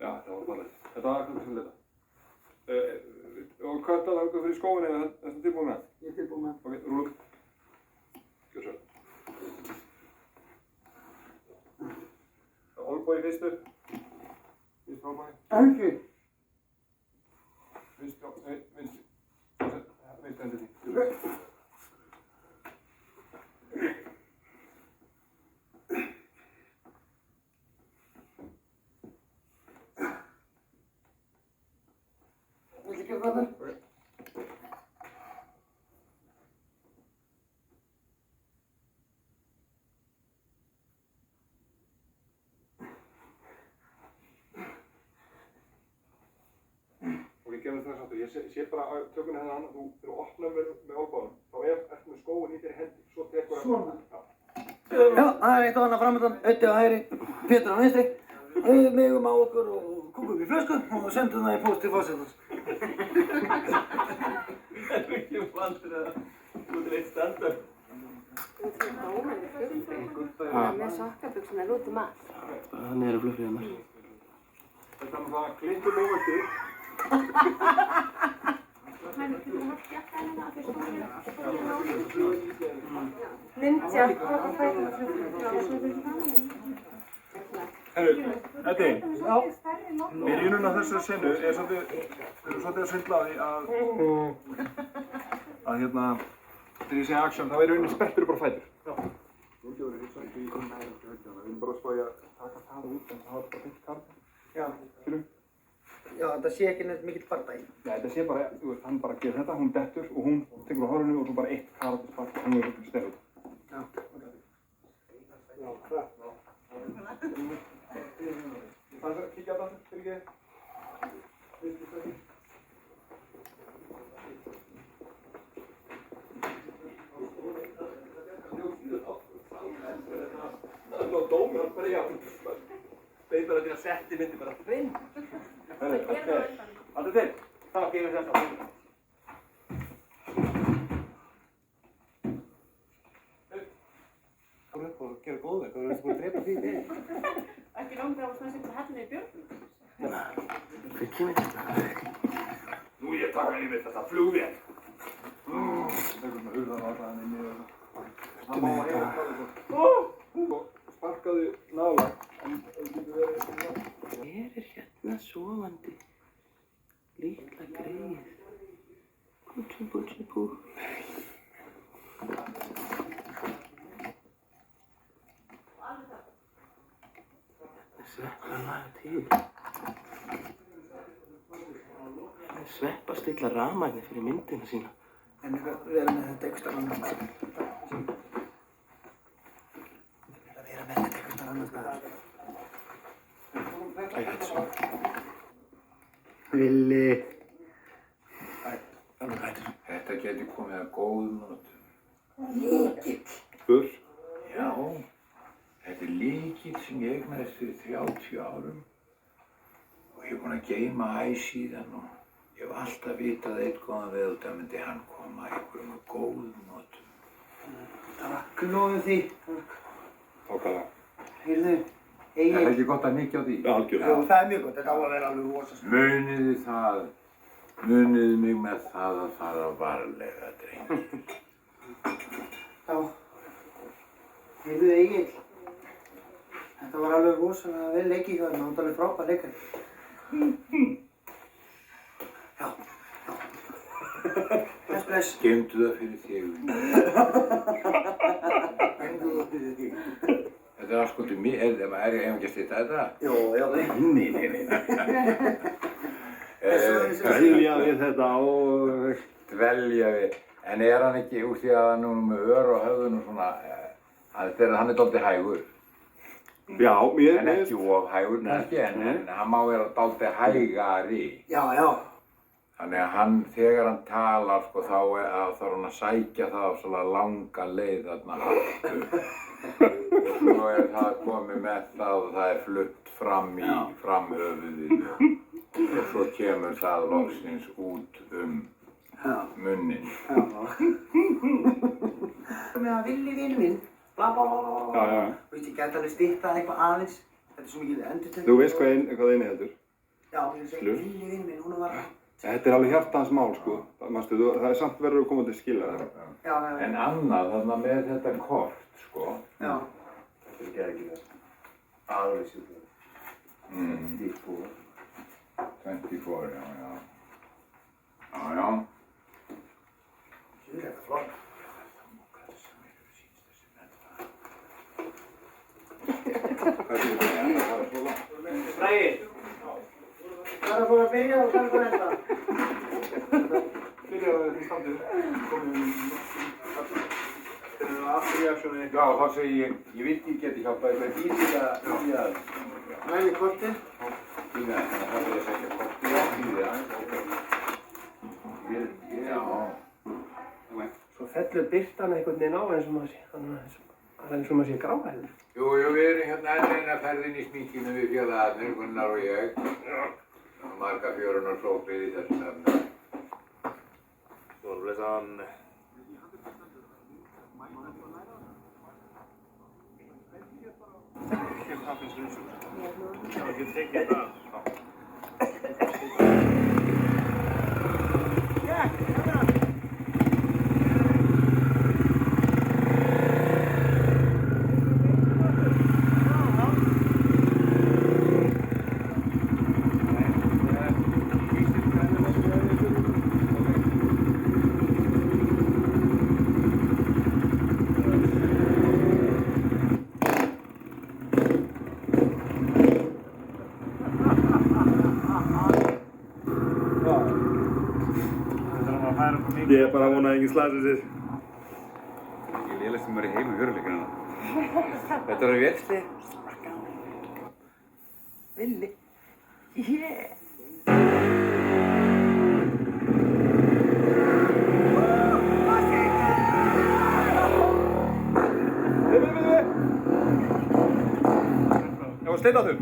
Já, þetta var fallegt. Þetta var eitthvað sem þetta. Og hvað er það eitthvað fyrir skóin eða þetta tilbúið með? Ég er tilbúið með. Ok, rúlum. Gjör svo. Olbói fyrstu. Fyrst olbói. Ekki. Fyrst, já, vinst. Vinst hendur því. Viltu ekki það? Og ég gerði það sáttur. Ég sé bara á tökunni hennan, þú opnar með olbóðum, þá ertu með skóin í þér hendi, svo tekur það. Svona? Já. Já, það er eitt á hana framöndan, Öddi á hægri, Pétur á vinstri. Við megum á okkur og kúkum upp í flösku og sendum það í póst til forsetans. Það er ekki vandur að þú ert eitt standard. Þú ert svona ómæli flugfrið. Með sokkabuxunar út allt. Hann eru flugfrið hennar. Þetta er það klippum mómenti. Hvernig getur þú haft jakka hérna að fyrst Ninja, hvað er það flugfrið? Herru, Eddi, byrjunin á þessu senu er svolítið að svindla á því að hérna, þegar ég segja action, þá er rauninni spettur bara fætur. Já. Við erum bara að spája að taka það út, en það var bara fint karl. Já. Skilur? Já, þetta sé ekki neitt mikill bardagi. Nei, þetta sé bara, þú veist, hann bara gerir þetta, hún dettur og hún tekur á hárinu og svo bara eitt karatispark og hún er upp í stefið. Já, ok. Já, það. Það er að kíkja á þetta, fyrir ekki. Vinstri stöði. Það er nú dómur að bregja. Þeir bara til að setja myndi bara frinn. Alltaf til. Það gefur þetta. Þú er upp og gera góðverk, þú ert búin að drepa því við. Ekki langt að það var svona sem hellinu í björnum. Nú ég taka henni við þetta flugvél. Það er svona urðan á það hann inni og það má að heyra hvað og sparkaði nála. En það getur verið eitthvað. Hér er hérna sofandi. Lítla greið. Bútsi bú. Sveppa laga til. Sveppa stilla rafmagni fyrir myndina sína. En við erum með þetta einhvers staðar annars staðar. Við erum með þetta einhvers staðar annars staðar. Villi. Þetta geti komið að góðum notum. Lykill. Bur. Já, þetta er lykill sem ég eignaðist fyrir 30 árum og ég er búinn að geyma síðan og ég hef alltaf vitað einn góðan veðudag myndi hann koma að einhverjum að góðum notum. Takk, lofum því. Ákala. Heyrðu, Er það Egill. ekki gott að hnykkja á því? Algjörlega. Jú, það er mjög gott. Þetta á að vera alveg rosa. Muniði mig með það að fara varlega, drengir. Já. Heyrðu, Egill. Þetta var alveg rosalega vel leikið hjá þér. Það var alveg frábær leikari. Já. Bless. Geymdu það fyrir þig. Geymdu það fyrir þig. Þetta er afskotið mér, er ég ekki að stýta þetta? Jó, já, nei. Dvelja við þetta og... Dvelja við, en er hann ekki úr því að hann er með ör og höfðun og svona, hann er dálítið hægur. Já, mér... En ekki of hægur kannski, en hann má vera dálítið hægari. Já, já. Þannig að hann, þegar hann talar, sko, þá þarf hann að sækja það á svona langa leið þarna aftur. Svo er það komið með það og það er flutt fram í framhöfuðinu. Og svo kemur það loksins út munnin. Með að Villi vinur minn, bla bla bla bla. Já. Veist, ég gæti alveg styttað eitthvað aðeins. Þetta er svo mikið endurtekning. Þú veist hvað inni heldur. Já, ég segi Lilli vinn minn, hún var... Þetta er alveg hjartans mál, sko. Manstu, það er samt verður að koma til skila það. Já. En annað þarna með þetta kort, sko. Já. Þetta er ekki ekki það. Alveg sjúklega. 24, já. Þetta er flott. Bragi! Það er bara að byrja og það er bara enda. Byrjaðu því standið. Þetta er aftur reaksjónu. Já, þá segi ég veit ég geti hjálpað eitthvað býðið að Mæli kortið. Þannig að það er að setja kortið á býðið aðeins. Já. Svo fellur birtan einhvern veginn á eins og maður sé. Það er eins og maður sé gráhæður. Jú, við erum hérna enn eina ferðin í smíkinu við félagarnir, Gunnar og ég. Marga fjörunar sókrið í þessum efnum. Stórblessan. Ég get tekið það. Ég er bara að vona að enginn slasir sér. Ég lélegst sem var í heimu veruleikana. Þetta var vélsli. Villi. Yeah. Það var steinn á þau.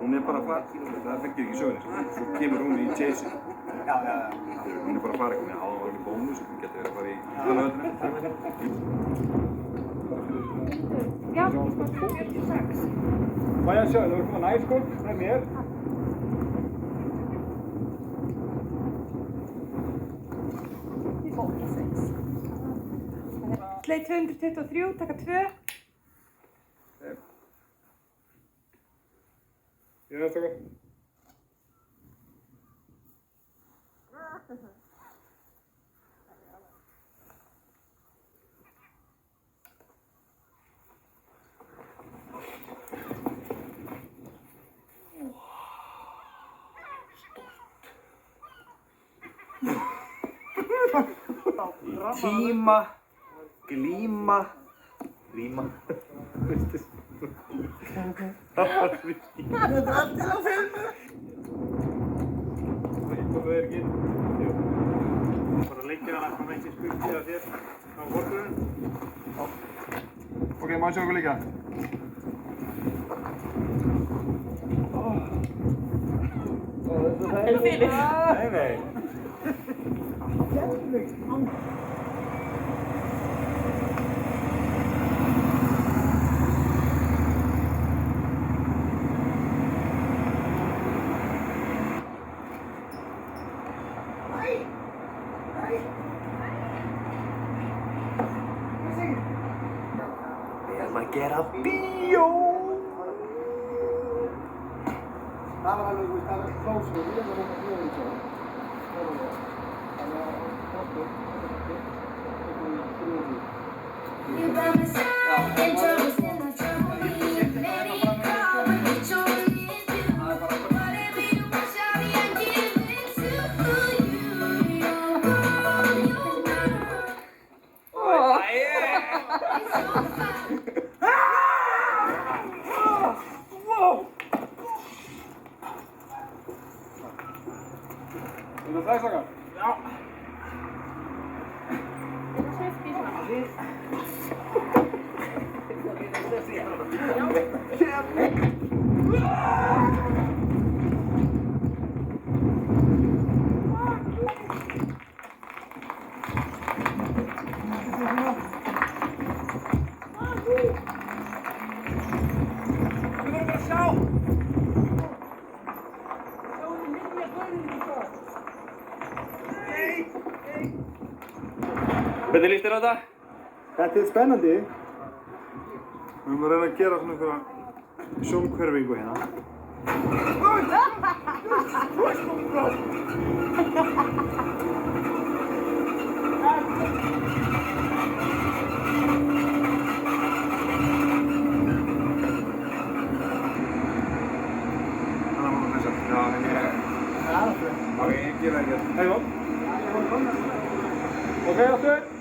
Hún er bara að fara, það þekkir ekki söguna, svo kemur hún í chase-in. Já. Hún er bara að fara eitthvað með áðurvarni bónus og hún getur verið að fara í hlunaöldinu. Já, 46. Má ég að sjá, það var komað næskóld með mér. Sleið 223, taka 2. Ég er eftir okkur. Tíma, glíma, ríma. Það var því. Þetta er allir á filmu. Það er ekki. Bara leikir hann að ekki skuldið að þér á horfurinn. Ok, má ég sjá okkur líka? Er það fyrir? Nei. Við erum að gera bíó! Það var alveg, það var klósið, við erum að reyna bíóið svo. You by my side, in troubles in the trouble. Let it go, but it's only you. Whatever you want, shawty, I give it to you. You're wrong, you're wrong. It's so fine. Hvernig líst þér á þetta? Þetta er spennandi. Við erum að reyna að gera svona einhverja sjónhverfingu hérna. Ok, aftur.